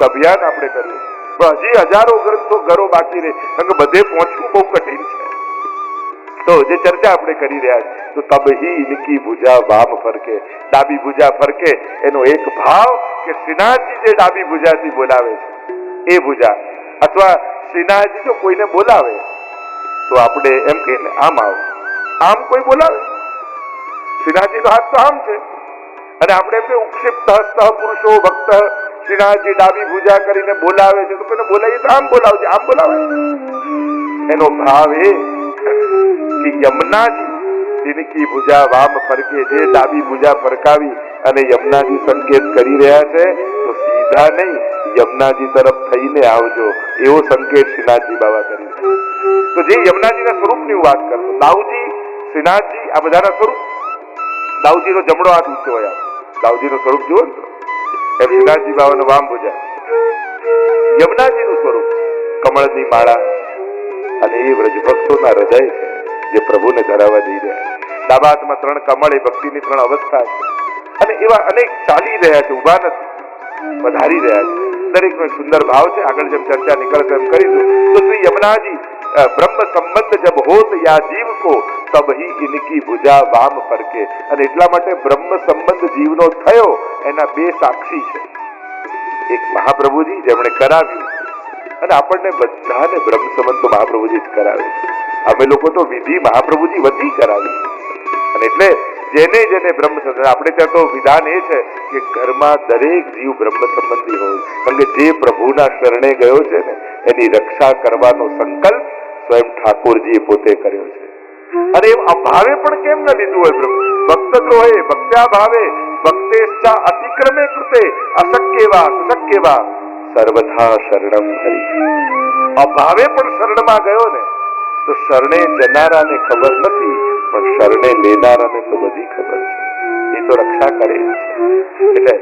અભિયાન આપણે કર્યું, પણ હજી હજારો ઘરો બાકી રહે, કારણ કે બધે પહોંચવું બહુ કઠિન છે. તો જે ચર્ચા આપણે કરી રહ્યા છીએ, તો તબહી ઇનકી ભુજા વામ ફરકે, ડાબી ભુજા ફરકે, એનો એક ભાવ કે શ્રીનાથજી જે ડાબી ભુજાથી બોલાવે છે એ ભુજા, અથવા શ્રીનાથજી જો કોઈને બોલાવે તો આપણે એમ કહીએ ને આમ આવો, આમ કોઈ બોલાવે, શ્રીનાથજીનો હાથ તો આમ છે, અને આપણે એમ કે ઉક્ષિપ્ત હસ્ત પુરુષો ભક્ત, શ્રીનાથજી ડાબી ભુજા કરીને બોલાવે છે, તો કોઈને બોલાવીએ તો આમ બોલાવજે, આમ બોલાવે. એનો ભાવ એ કે યમુનાજી ઇનકી ભુજા વામ ફરકે, જે ડાબી ભુજા ફરકાવી અને યમુનાજી સંકેત કરી રહ્યા છે, તો સીધા નહીં યમુનાજી તરફ થઈને આવજો, એવો સંકેત શ્રીનાથજી બાબા કરી. તો જે યમુનાજીના સ્વરૂપની વાત કરતો, દાઉજી, શ્રીનાથજી, આ બધાના સ્વરૂપ. દાઉજીનો જમણો હાથ ઊંચો હોય, દાઉજીનું સ્વરૂપ જુઓ ને, એમ શ્રીનાથજી બાબાનો વામ ભુજા. યમુનાજીનું સ્વરૂપ કમળની માળા, અને એ વ્રજભક્તોના હૃદય છે જે પ્રભુને ધરાવવા જઈ રહ્યા. ડાબા હાથમાં 3 કમળ, એ ભક્તિની 3 અવસ્થા છે, અને એવા અનેક ચાલી રહ્યા છે, ઉભા નથી, વધારી રહ્યા છે. દરેકનો એક સુંદર ભાવ છે. આગળ જેમ ચર્ચા નીકળશે એમ કરીશું. તો શ્રી યમુનાજી બ્રહ્મ સંબંધ જબ હોત યા જીવ કો, તબ હી ઇનકી ભુજા વામ ફરકે. અને એટલા માટે બ્રહ્મ સંબંધ જીવનો થયો એના 2 સાક્ષી છે. એક મહાપ્રભુજી જેમણે કરાવ્યું, અને આપણને બધાને બ્રહ્મ સંબંધ તો મહાપ્રભુજી જ કરાવે છે. અમે લોકો તો વિધિ મહાપ્રભુજી વધી કરાવી, અને એટલે જેને જેને બ્રહ્મ સંબંધ, આપણે ત્યાં તો વિધાન એ છે કે ઘરમાં દરેક જીવ બ્રહ્મ સંબંધી હોય, કારણ કે જે પ્રભુના શરણે ગયો છે ને એની રક્ષા કરવાનો સંકલ્પ સ્વયં ઠાકોરજીએ પોતે કર્યો છે. અને એમ અભાવે પણ કેમ ન લીધું હોય બ્રહ્મ? ભક્તદ્રોહે ભક્ત્યા ભાવે ભક્તેશ્ચા અતિક્રમે કૃતે અશક્યવા સુશક્યવા સર્વથા શરણમ હરિ. અભાવે પણ શરણમાં ગયો ને, તો શરણે જનારાને ખબર નથી, પણ શરણે લેનારાને તો બધી ખબર છે. એ તો રક્ષા કરે છે. એટલે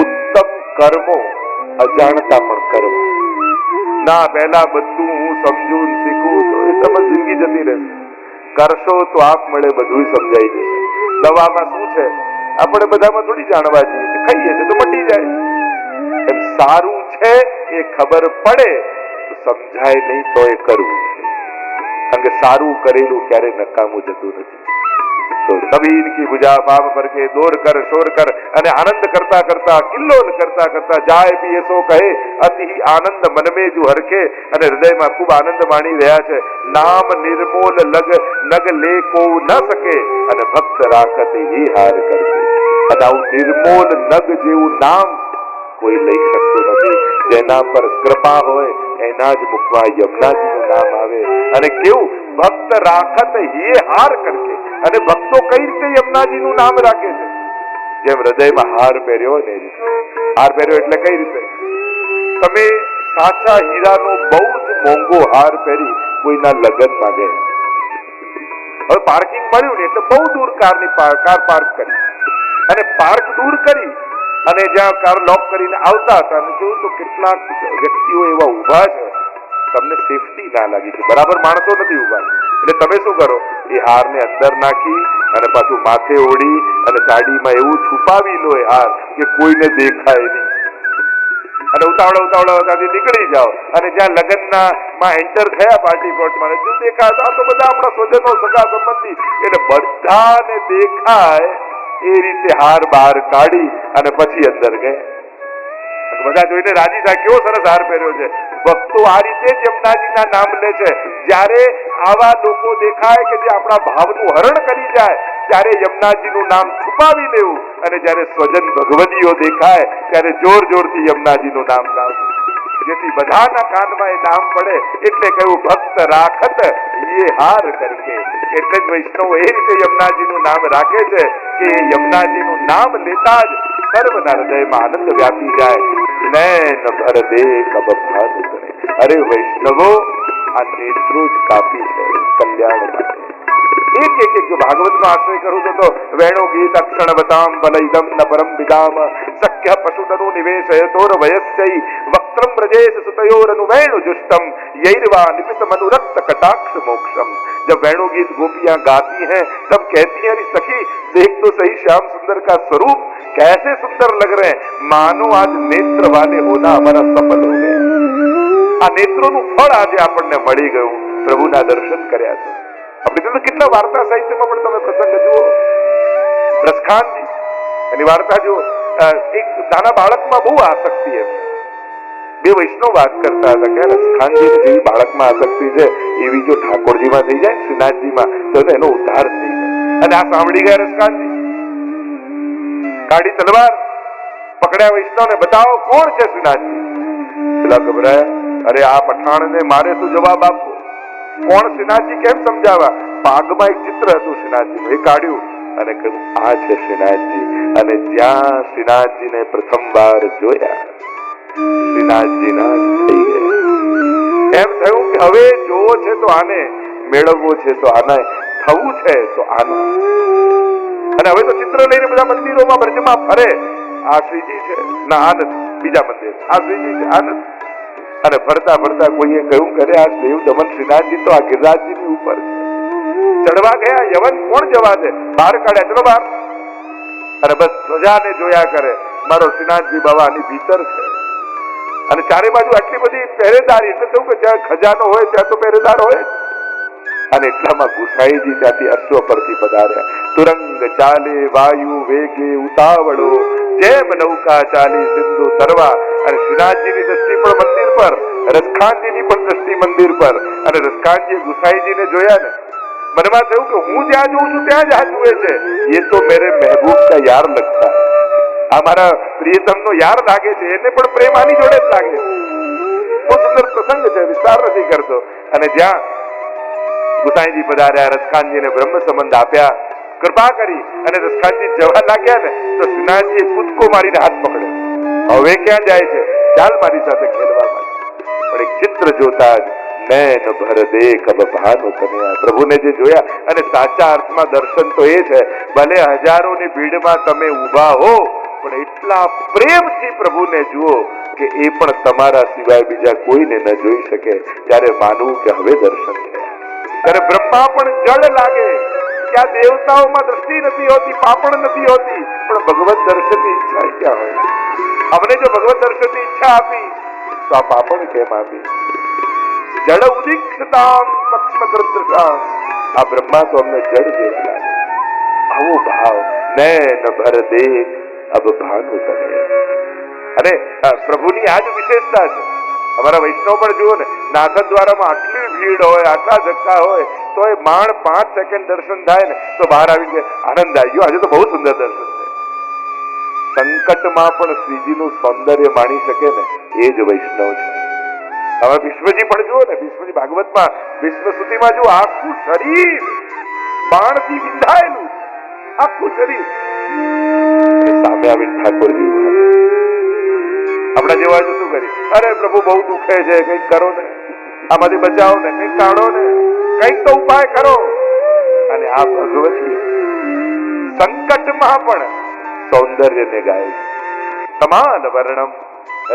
ઉત્તમ કર્મો અજાણતા પણ કરવા. ના પહેલા બધું હું સમજું શીખું તો એ તમે જિંદગી જતી રહેશે. કરશો તો આપ મળે બધું સમજાઈ જશે. દવામાં શું છે આપણે બધામાં થોડી જાણવા જઈએ છીએ, ખાઈએ છીએ તો મટી જાય છે. એમ સારું છે એ ખબર પડે તો સમજાય નહીં તો એ કરવું છે, કારણ કે સારું કરેલું ક્યારે નકામું જતું નથી. તો નવીન કી ભુજા ભાવ ફરકે, દોર કર શોર કર, અને આનંદ કરતા કરતા, કિલ્લોલ કરતા કરતા જાય બી એસો કહે, અતિ આનંદ મન મે જો હરખે. અને હૃદયમાં ખૂબ આનંદ માણી રહ્યા છે. નામ નિર્મોલ લગ નગ લે કો ન શકે, અને ભક્ત રાખત હી હાર કરકે. અને આવું નિર્મોલ નગ જેવું નામ કોઈ લઈ શકતું નથી. જેના પર કૃપા હોય એના જ મુખમાં યમુનાજીનું નામ આવે. અને કેવું ભક્ત રાખત હી હાર કરકે. અને ભક્તો કઈ રીતે યમુનાજીનું નામ રાખે છે? જેમ હૃદયમાં હાર પહેર્યો ને, હાર પહેર્યો એટલે કઈ રીતે? તમે સાચા હીરાનો બહુ જ મોંઘો હાર પહેરી કોઈના લગ્નમાં ગયા, હવે પાર્કિંગ મળ્યું ને એટલે બહુ દૂર કાર પાર્ક કરી, અને પાર્ક દૂર કરી અને જ્યાં કાર લોક કરીને આવતા હતા, અને જોયું તો કેટલાક વ્યક્તિઓ એવા ઉભા છે, તમને સેફટી ના લાગી કે બરાબર માણસો નથી ઉભા. એટલે તમે શું કરો? એ હારને અંદર નાખી અને પાછું માથે ઓઢી અને સાડીમાં એવું છુપાવી લો એ હાર કે કોઈને દેખાય નહીં, અને ઉતાવળા નીકળી જાઓ. અને જ્યાં લગ્નના માં એન્ટર થયા પાર્ટી પ્લોટમાં, જો દેખાય તો બધા આપણા સ્વજનો સગા સંબંધી, એટલે બધાને દેખાય એ રીતે હાર બહાર કાઢી અને પછી અંદર ગયા. બધા જોઈને રાજી થાય, કેવો સરસ હાર પહેર્યો છે. ભક્તો આ રીતે જ યમુનાજીના નામ લે છે. જ્યારે આવા લોકો દેખાય કે જે આપણા ભાવનું હરણ કરી જાય, ત્યારે યમુનાજીનું નામ છુપાવી લેવું. અને જ્યારે સ્વજન ભગવદીઓ દેખાય ત્યારે જોર જોરથી યમુનાજીનું નામ ગાવું, જેથી બધાના કાનમાં એ નામ પડે. એટલે કહ્યું ભક્ત રાખત ये हार करके. એટલે જ વૈષ્ણવો એ રીતે યમુનાજીનું નામ રાખે છે કે યમુનાજીનું નામ લેતા જ સર્વના હૃદયમાં આનંદ વ્યાપી જાય. નૈન ભર દે કબ ભાન કરે. અરે વૈષ્ણવો, આ નેત્રો જ કાપી છે કલ્યાણ માટે. એક એક એક જો ભાગવતનો આશ્રય કરું તો વેણો ગીત અક્ષણવતામ બલૈદમ ન પરમ વિદામ સખ્ય પશુનુ નિવેશયતોર વયસ્યૈ વક્ત્રમ વ્રજેશ સુતયોરનુ વેણુ જુષ્ટમ યૈર્વા નિપિત મનુરક્ત કટાક્ષ મોક્ષમ. जब वेणु गीत गोपियां गाती हैं तब कहती हैं, अरे सखी देख तो सही श्याम सुंदर का स्वरूप कैसे सुंदर लग रहे हैं, मानो आज नेत्र वाले होना हमारा सफल हो गया। આ નેત્રોનું ફળ આજે આપણને મળી ગયું, પ્રભુના દર્શન કર્યા છે। આપણે તો કેટલા વાર્તા સાહિત્યમાં પણ તમે પ્રસંગ જુઓ, રસખાનજી એની વાર્તા જુઓ, એક નાના બાળકમાં બહુ આસક્તિ એમ, બે વૈષ્ણવ વાત કરતા હતા કે રસખાનજી જેવી બાળકમાં આસક્તિ છે એવી જો ઠાકોરજીમાં થઈ જાય, શ્રીનાથજીમાં, તો એનો ઉદ્ધાર થઈ જાય। અને આ સાંભળી ગયા રસખાનજી, કાઢી તલવાર, પકડ્યા વૈષ્ણવને, બતાવો કોણ છે શ્રીનાથજી। પેલા ગભરાયા, અરે આ પઠાણને મારે શું જવાબ આપવો, કોણ શ્રીનાથજી કેમ સમજાવવા। પાગમાં એક ચિત્ર હતું શ્રીનાથજીનું, એ કાઢ્યું અને કહ્યું આ છે શ્રીનાથજી। અને જ્યાં શ્રીનાથજીને પ્રથમ વાર જોયા, શ્રીનાથજીના થઈ ગયા। એમ થયું કે હવે જોવો છે તો આને, મેળવવો છે તો આને, થવું છે તો આના। અને હવે તો ચિત્ર લઈને બધા મંદિરોમાં બ્રજમાં ફરે, આ શ્રીજી છે ના આ નથી, બીજા મંદિર આ શ્રીજી છે આ નથી। અને ફરતા ફરતા કોઈએ કહ્યું કરે આ દેવ દમન શ્રીનાથજી તો આ ગિરિરાજજીની ઉપર છે। ચડવા ગયા, યવન કોણ જવા દે, બહાર કાઢ્યા, ચલો બહાર। અને બસ ધ્વજાને જોયા કરે, મારો શ્રીનાથજી બાબા આની ભીતર છે। અને ચારે બાજુ આટલી બધી પહેરેદારી, એટલે કહ્યું કે જ્યાં ખજાનો હોય ત્યાં તો પહેરેદાર હોય। અને એટલામાં ગુસાઈજી ત્યાંથી અશ્વ પરથી પધાર્યા। તુરંગ ચાલે વાયુ વેગે ઉતાવળો, જેમ નૌકા ચાલી સિંધુ તરવા। અને શ્રીનાથજીની દ્રષ્ટિ પણ મંદિર પર, રસખાનજીની પણ દ્રષ્ટિ મંદિર પર। અને રસખાનજીએ ગુસાઈજીને જોયા ને, મનમાં થયું કે હું જ્યાં જોઉં છું ત્યાં જ આ જુએ છે, ये तो मेरे महबूब का यार लगता है, આ મારા પ્રિયતમનો યાર લાગે છે, એને પણ પ્રેમ આની જોડે જ લાગે છે। બહુ સુંદર પ્રસંગ છે, વિસ્તાર નથી કરતો। અને જ્યાં ગુસાઈજી પધાર્યા, રસખાનજીને બ્રહ્મ સંબંધ આપ્યા, કૃપા કરી અને રસખાનજી જવા લાગ્યા ને તો શ્રીનાથજીએ કૂદકો મારીને હાથ પકડ્યો, હવે ક્યાં જાય છે, ચાલ મારી સાથે ખેલવા માટે। પણ એક ચિત્ર જોતા જ નૈન ભર દેખ અબ ભાનો તનયા, પ્રભુને જે જોયા, અને સાચા અર્થમાં દર્શન તો એ છે, ભલે હજારોની ભીડમાં તમે ઊભા હો પણ એટલા પ્રેમથી પ્રભુને જુઓ કે એ પણ તમારા સિવાય બીજા કોઈને ન જોઈ શકે। ત્યારે માનવું કે હવે દર્શન થયા। ત્યારે બ્રહ્મા પણ જળ લાગે, क्या देवताओं दृष्टि नहीं होती, पापण नहीं होती, पर भगवत दर्शन की इच्छा क्या हो। हमने जो भगवत दर्शन की इच्छा आपी तो आ पापण केम आपी। जड़ उदीक्षताम पक्ष्मकृतृषाम, आ ब्रह्मा तो हमने जड़ देवा लागे। आवो भाव नैन भर दे अब भानु तने। अरे प्रभुनी आज विशेषता है, અમારા વૈષ્ણવ પણ જુઓ ને, નાથન દ્વારામાં આટલી ભીડ હોય, આટલા ધક્કા હોય, તો એ માણ 5 સેકન્ડ દર્શન થાય ને તો બહાર આવીને આનંદ આવી ગયો, આજે તો બહુ સુંદર દર્શન છે। સંકટમાં પણ શ્રીજીનું સૌંદર્ય માણી શકે ને એ જ વૈષ્ણવ છે। હવે વિશ્વજી પણ જુઓ ને, વિશ્વજી ભાગવતમાં વિશ્વ સ્તુતિમાં જુઓ, આખું શરીર બાણથી વિંધાયેલું, આખું શરીર, સામે આવીને ઠાકોરજી આપણા જેવા શું કરી, અરે પ્રભુ બહુ દુખે છે, કંઈક કરો ને, આમાંથી બચાવો ને, કંઈક કાઢો ને, કંઈક તો ઉપાય કરો। અને આ ભગવતી સંકટમાં પણ સૌંદર્યને ગાય છે। સમાન વર્ણમ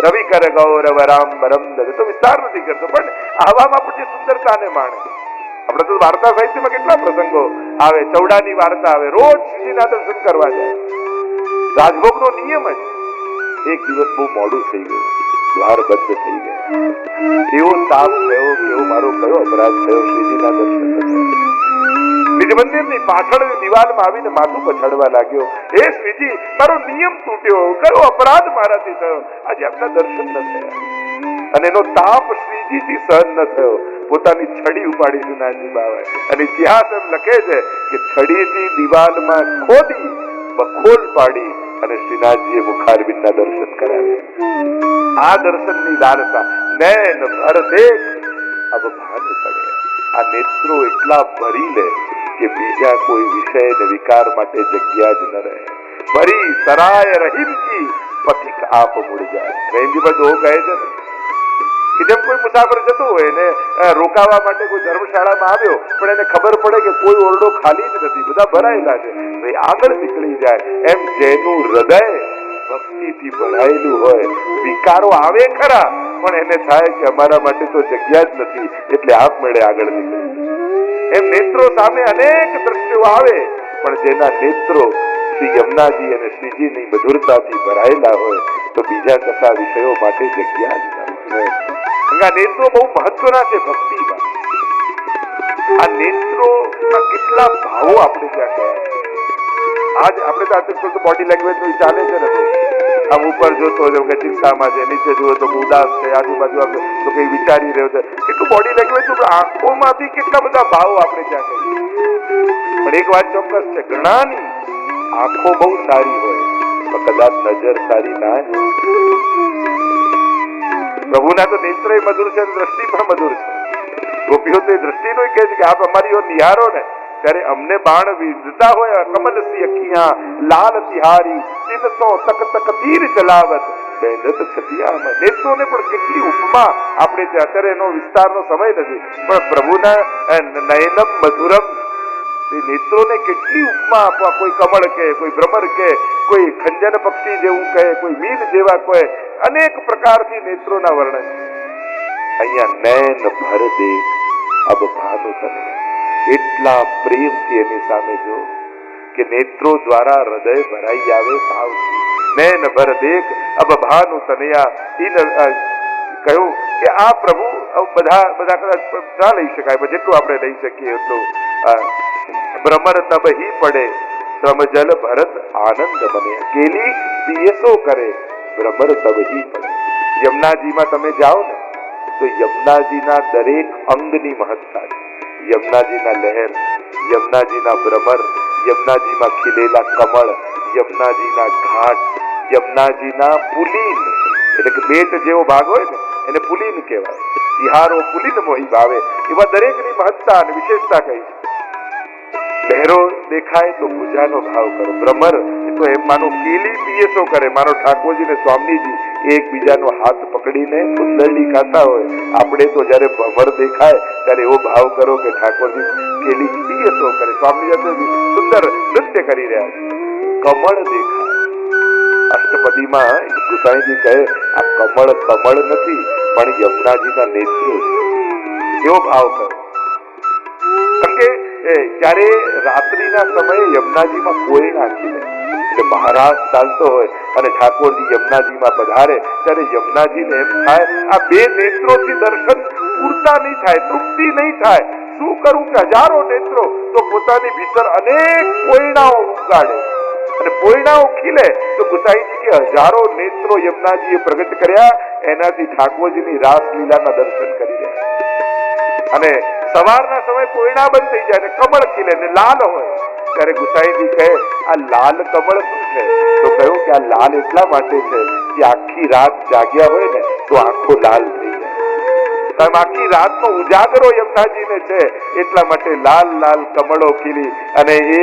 રવિ કર ગૌરવ રામ બરમ દગ, તો વિસ્તાર નથી કરતો, પણ આવામાં પણ જે સુંદરતાને માણે। આપણે તો વાર્તા સાહિત્યમાં કેટલા પ્રસંગો આવે, ચૌડાની વાર્તા આવે, રોજ શ્રીજીના દર્શન કરવા જાય। રાજભોગનો નિયમ જ, એક દિવસ બહુ મોડું થઈ ગયું, દ્વાર બંધ થઈ ગયા, એવો તાપ થયો કે એવો મારો કયો અપરાધ થયો, શ્રીજીના દર્શન નિજ મંદિરની પાછળની દિવાલમાં આવીને માથું પછાડવા લાગ્યો, હે શ્રીજી મારો નિયમ તૂટ્યો, કયો અપરાધ મારાથી થયો, આજે આપના દર્શન ન થયા। અને એનો તાપ શ્રીજીથી સહન ન થયો, પોતાની છડી ઉપાડી શ્રીનાથજી બાવાએ। અને ઇતિહાસ એમ લખે છે કે છડીથી દિવાલમાં ખોદી બખોલ પાડી અને શ્રીનાથજીએ મુખારબિંદના દર્શન કરાવ્યા। આ દર્શનની લાલસા નૈન ભર દેખ અબ ભાન કરે। આ નેત્રો એટલા ભરી લે કે બીજા કોઈ વિષય ને વિકાર માટે જગ્યા જ ન રહે। ભરી સરાય રહીમ કી પથિક આપ મુડ જાય। રહીમજી પર દો કહે છે ને કે જેમ કોઈ મુસાફર જતો હોય ને રોકાવા માટે કોઈ ધર્મશાળામાં આવ્યો, પણ એને ખબર પડે કે કોઈ ઓરડો ખાલી જ નથી, બધા ભરાયેલા છે, તો એ આગળ નીકળી જાય। એમ જેનું હૃદય ભક્તિથી ભરાયેલું હોય, વિકારો આવે ખરા પણ એને થાય કે અમારા માટે તો જગ્યા જ નથી, એટલે આપમેળે આગળ નીકળી જાય। એમ નેત્રો સામે અનેક દ્રશ્યો આવે, પણ જેના નેત્રો શ્રી યમુનાજી અને શ્રીજીની મધુરતાથી ભરાયેલા હોય તો બીજા કશા વિષયો માટે જગ્યા જ ન હોય. આ નેત્રો બહુ મહત્વના છે ભક્તિમાં. આ નેત્રોના કેટલા ભાવો આપણે ત્યાં કયા છે. આજ આપણે તો આજકાલ તો બોડી લેંગ્વેજ નું ચાલે છે ને, આમ ઉપર જોતો હોય કે ચિંતામાં છે, નીચે જુઓ તો ઉદાસ છે, આજુબાજુ આપણે તો કઈ વિચારી રહ્યો છે, એટલું બોડી લેંગ્વેજ નું આંખોમાંથી કેટલા બધા ભાવો આપણે ત્યાં કહીએ. પણ એક વાત ચોક્કસ છે, ઘણાની આંખો બહુ સારી હોય તો કદાચ નજર સારી ના હોય. પ્રભુના તો નેત્ર મધુર છે, દ્રષ્ટિ પણ મધુર છે. ગોપીઓ તો એ દ્રષ્ટિનું કહે છે કે આપ અમારી ઓર નિહારો ને ત્યારે અમને બાણ વીજતા હોય, કમલ સી અખિયા લાલ તિહારી તિનસો તક તક તીર ચલાવત બેનત છતિયા. નેત્રોને પણ કેટલી ઉપમા આપણે ત્યાં, અત્યારે એનો વિસ્તારનો સમય નથી, પણ પ્રભુના નયનમ મધુરમ એ નેત્રોને કેટલી ઉપમા આપવા. કોઈ કમળ કે, કોઈ ભ્રમર કે, કોઈ ખંજન પક્ષી જેવું કહે, કોઈ મીન જેવા કહે, અનેક પ્રકારથી નેત્રોના વર્ણન. અહીંયા નૈન ભર દેખ અબ ભાનુ તને, એટલા પ્રેમથી એની સામે જો કે નેત્રો દ્વારા હૃદય ભરાઈ આવે ભાવથી. નૈન ભર દેખ અબ ભાનુ તનયા. કહ્યું કે આ પ્રભુ બધા કદાચ ના લઈ શકાય, પણ જેટલું આપણે લઈ શકીએ એટલું. ભ્રમર તબ હી પડે શ્રમ જલ ભરત આનંદ બને, કેલી પીએસો કરે ભ્રમર તબ હી પડે. યમુનાજીમાં તમે જાઓ ને તો યમુનાજીના દરેક અંગની મહત્તા છે. યમુનાજીના લહેર, યમુનાજીના ભ્રમર, યમુનાજીમાં ખીલેલા કમળ, યમુનાજીના ઘાટ, યમુનાજીના પુલીન, એટલે કે બેટ જેવો ભાગ હોય ને એને પુલીન કહેવાય. તિહારો પુલીન મોહી ભાવે, એવા દરેકની મહત્તા અને વિશેષતા કહી છે. લહેરો દેખાય તો પૂજાનો ભાવ કરો. ભ્રમર એ તો એમ માનો કેલી પીએસો કરે, માનો ઠાકોરજી ને સ્વામીજી એકબીજાનો હાથ પકડીને સુંદરડી ખાતા હોય. આપણે તો જયારે ભ્રમર દેખાય ત્યારે એવો ભાવ કરો કે ઠાકોરજી કેલી પીએસો કરે, સ્વામીજી સુંદર નૃત્ય કરી રહ્યા છે. કમળ દેખાય, અષ્ટપદીમાં ગુસાઈજી કહે આ કમળ કમળ નથી પણ યમુનાજીના નેત્રો છે, એવો ભાવ કરો. કારણ કે જયારે રાત્રિના સમયે યમુનાજીમાં કોઈ નાખી દે, એટલે મહારાજ ચાલતો હોય અને ઠાકોરજી યમુનાજીમાં પધારે ત્યારે યમુનાજીને એમ થાય આ બે નેત્રોથી દર્શન પૂરતા નહીં થાય, તૃપ્તિ નહીં થાય. શું કરું કે હજારો નેત્રો તો પોતાની ભીતર અનેક પોયણાઓ ઉગાડે અને પોયણાઓ ખીલે તો ગુસાઈજી કે હજારો નેત્રો યમુનાજીએ પ્રગટ કર્યા, એનાથી ઠાકોરજીની રાસલીલાના દર્શન કરી રહ્યા. અને સવારના સમય પોયણા બંધ થઈ જાય ને કમળ ખીલે ને લાલ હોય, ત્યારે ગુસાઈજી કહે આ લાલ કમળ શું છે? તો કહ્યું કે આ લાલ એટલા માટે છે કે આખી રાત જાગ્યા હોય ને તો આંખો લાલ થઈ જાય. આખી રાતનો ઉજાગરો યમુનાજીને છે એટલા માટે લાલ લાલ કમળો ખીલી, અને એ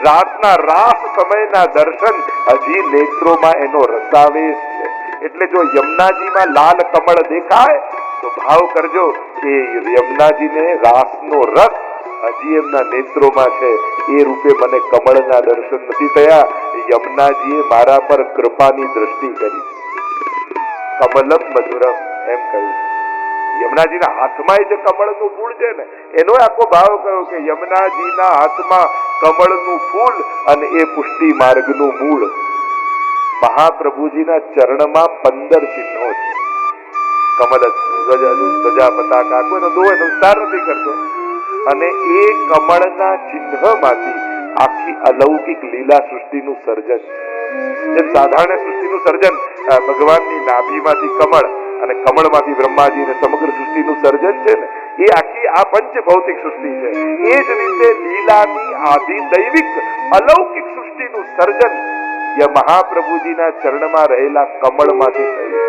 રાતના રાસ સમયના દર્શન હજી નેત્રોમાં એનો રસાવેશ છે. એટલે જો યમુનાજીમાં લાલ કમળ દેખાય તો ભાવ કરજો કે યમુનાજીને રાસનો રસ હજી એમના નેત્રોમાં છે. એ રૂપે મને કમળના દર્શન નથી થયા, યમુનાજીએ મારા પર કૃપાની દ્રષ્ટિ કરી. કમલમ મધુરમ એમ કહ્યું. યમુનાજીના હાથમાં જે કમળનું ફૂલ છે ને એનો આખો ભાવ કયો કે યમુનાજીના હાથમાં કમળનું ફૂલ અને એ પુષ્ટિ માર્ગનું મૂળ. મહાપ્રભુજીના ચરણમાં 15 ચિહ્નો છે. કમલ ધ્વજા પતાકા કોઈનો દોયનો વિસ્તાર નથી કરતો, અને એ કમળના ચિહ્નમાંથી આખી અલૌકિક લીલા સૃષ્ટિનું સર્જન. જેમ સાધારણ સૃષ્ટિનું સર્જન ભગવાનની નાભીમાંથી કમળ અને કમળમાંથી બ્રહ્માજી અને સમગ્ર સૃષ્ટિનું સર્જન છે ને, એ આખી આ પંચ ભૌતિક સૃષ્ટિ છે. એ જ રીતે લીલાની આદિ દૈવિક અલૌકિક સૃષ્ટિનું સર્જન મહાપ્રભુજીના ચરણમાં રહેલા કમળમાંથી થયું.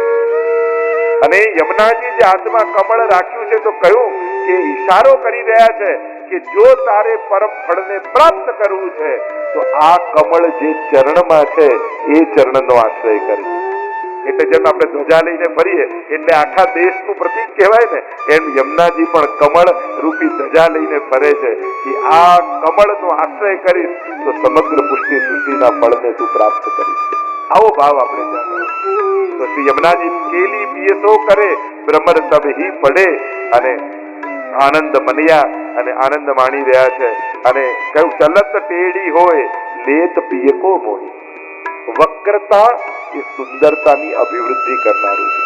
અને યમુનાજી જે હાથમાં કમળ રાખ્યું છે તો કહ્યું કે ઈશારો કરી રહ્યા છે કે જો તારે પરમ ફળને પ્રાપ્ત કરવું છે તો આ કમળ જે ચરણમાં છે એ ચરણનો આશ્રય કરજો. એટલે જેમ આપણે ધ્વજા લઈને ફરીએ એટલે આખા દેશનું પ્રતીક કહેવાય ને, એમ યમુનાજી પણ કમળ રૂપી ધ્વજા લઈને ફરે છે કે આ કમળનો આશ્રય કરીશ તો સમગ્ર પુષ્ટિ સૃષ્ટિના ફળને તું પ્રાપ્ત કરીશ. આવો ભાવ આપણે ત્યાં તો શ્રી યમુનાજી કેલી પીએસો કરે ભ્રમર તબ હી પડે અને આનંદ મનયા. અને આનંદ માણી રહ્યા છે. અને કયું ચલત ટેડી હોય લેત પિયકો મોહી. વક્રતા એ સુંદરતાની અભિવૃદ્ધિ કરનારું છે.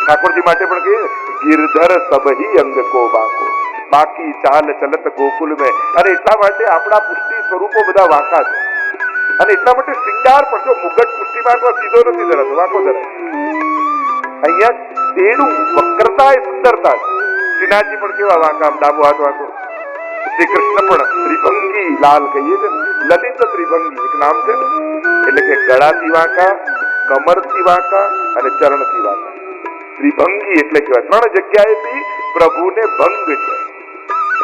ઠાકોરજી માટે પણ કહીએ ગિરધર સબહી અંગ કો બાકો બાકી ચાલ ચલત ગોકુલ મેં. અને એટલા માટે આપણા પુષ્ટિ સ્વરૂપો બધા વાંકા છે. અને એટલા માટે શૃંગાર પણ જો મુગટ પુષ્ટિમાં સીધો નથી ધરાતો, વાંકો ધરાય. અહીંયા તેડું વક્રતા એ સુંદરતા છે. શ્રીનાથજી પણ કેવા વાંકા, ડાબો હાથ વાંકો. શ્રી કૃષ્ણ પણ ત્રિભંગી લાલ કહીએ છે, લલિત ત્રિભંગી એક નામ છે ને, એટલે કે ગળાથી વાંકા, કમરથી વાંકા અને ચરણથી વાંકા. ત્રિભંગી એટલે કેવાય ત્રણ જગ્યાએથી પ્રભુને ભંગ છે.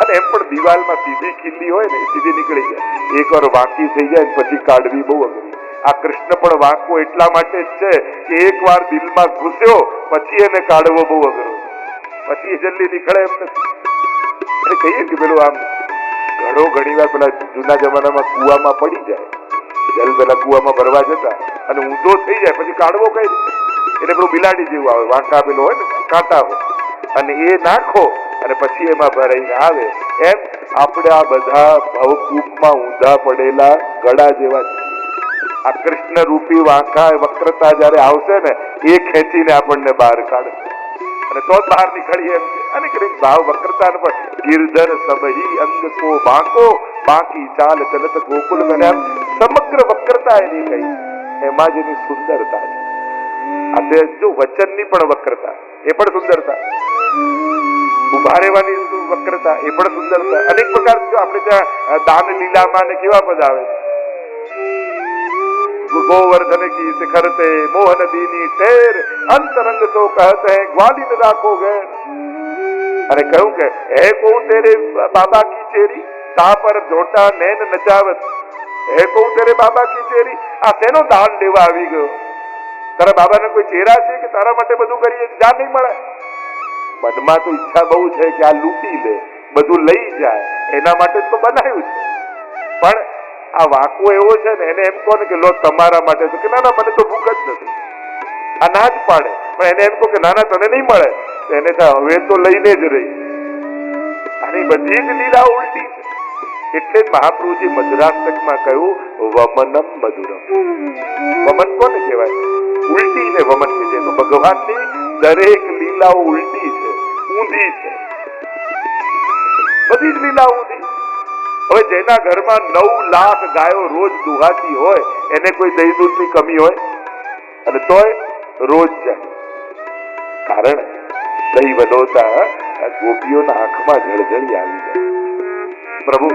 અને એમ પણ દિવાલમાં સીધી ખીલી હોય ને સીધી નીકળી જાય, એકવાર વાંકી થઈ જાય પછી કાઢવી બહુ અઘરી. આ કૃષ્ણ પણ વાંકો એટલા માટે જ છે કે એકવાર દિલમાં ઘૂસ્યો પછી એને કાઢવો બહુ અઘરો, પછી જલ્દી નીકળે એમ નથી. એટલે કહીએ કે પેલું આમ ઘણો ઘણી વાર પેલા જૂના જમાનામાં કુવામાં પડી જાય, જલ પેલા કુવામાં ભરવા જતા અને ઊંધો થઈ જાય પછી કાઢવો કઈ એટલે પેલું બિલાડી જેવું આવે, વાંકા પેલું હોય ને કાંટા હોય, અને એ નાખો અને પછી એમાં ભરાઈને આવે. એમ આપણે આ બધા ભવકૂપમાં ઊંધા પડેલા ગળા જેવા છે. આ કૃષ્ણ રૂપી વાંકા વક્રતા જયારે આવશે ને એ ખેંચીને આપણને બહાર કાઢશે અને તો જ બહાર નીકળીએ એમ છે. અને કઈ ભાવ વક્રતા પણ ગિરધર સબહી અંગ કો બાંકો બાકી ચાલ ચલત ગોકુલ મેં. એમ સમગ્ર વક્રતા એની કઈ એમાં જ એની સુંદરતા છે. આ તે જો વચનની પણ વક્રતા એ પણ સુંદરતા, ઉભા રહેવાની વક્રતા એ પણ સુંદરતા. અનેક પ્રકાર જો આપણે ત્યાં દાન લીલામાં ને કેવા પદ આવે છે, ગોવર્ધન કી શિખર તે મોહન દીની ટેર અંતરંગ તો કહતે હૈ ગ્વાલિન રાખો ગેર. અને કહ્યું કે હે કહું તેરે બાબા કી ચેરી તા પર જોટા નૈન નચાવત. હે કહું તેરે બાબા કી ચેરી. આ તેનો દાન લેવા આવી ગયો. તારા બાબાને કોઈ ચેરા છે કે તારા માટે બધું કરીએ જા નહીં મળે. મનમાં તો ઈચ્છા બહુ છે કે આ લૂંટી લે, બધું લઈ જાય, એના માટે તો બનાવ્યું છે. પણ આ વાંકો એવો છે ને એને એમ કહો ને કે લો તમારા માટે, તો કે ના ના મને તો ભૂખ જ નથી, આ ના જ પાડે. પણ એને એમ કહો કે ના ના તને નહીં મળે તો એને થાય હવે તો લઈને જ રહી. અને બધી જ લીલા ઉલટી છે. એટલે જ મહાપ્રભુજી મધુરાષ્ટકમાં કહ્યું વમનમ મધુરમ. વમન કોને કહેવાય? ઉલટી ને વમન કે છે. તો ભગવાનની દરેક લીલાઓ ઉલટી છે, ઊંધી છે, બધી જ લીલા ઊંધી. હવે જેના ઘરમાં 9 લાખ ગાયો રોજ દુહાતી હોય એને કોઈ દહીં દૂધની કમી હોય? અને તોય રોજ જાય. કારણ દહીં બનાવતા ગોપીઓના આંખમાં જળજળી આવી જાય. પ્રભુ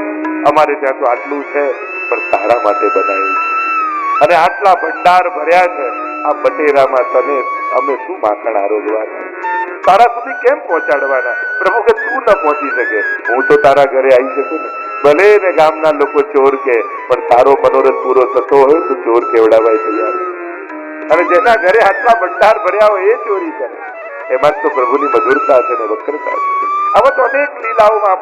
અમારે ત્યાં તો આટલું છે પણ તારા માટે બનાવ્યું છે, અને આટલા ભંડાર ભર્યા છે, આ બટેરામાં તને અમે શું માખણ આરોગવાના, તારા સુધી કેમ પહોંચાડવાના? પ્રભુ કે તું ન પહોંચી શકે, હું તો તારા ઘરે આવી શકું ને. ભલે ને ગામના લોકો ચોર કે, પણ તારો મનોરથ પૂરો થતો હોય તો ચોર કેવડાવાય તૈયાર. અને જેના ઘરે આટલા ભંડાર ભર્યા હોય એ ચોરી કરે. એમાં તો પ્રભુની મધુરતા છે ને વક્રતા છે. આવા તો અનેક લીલાઓમાં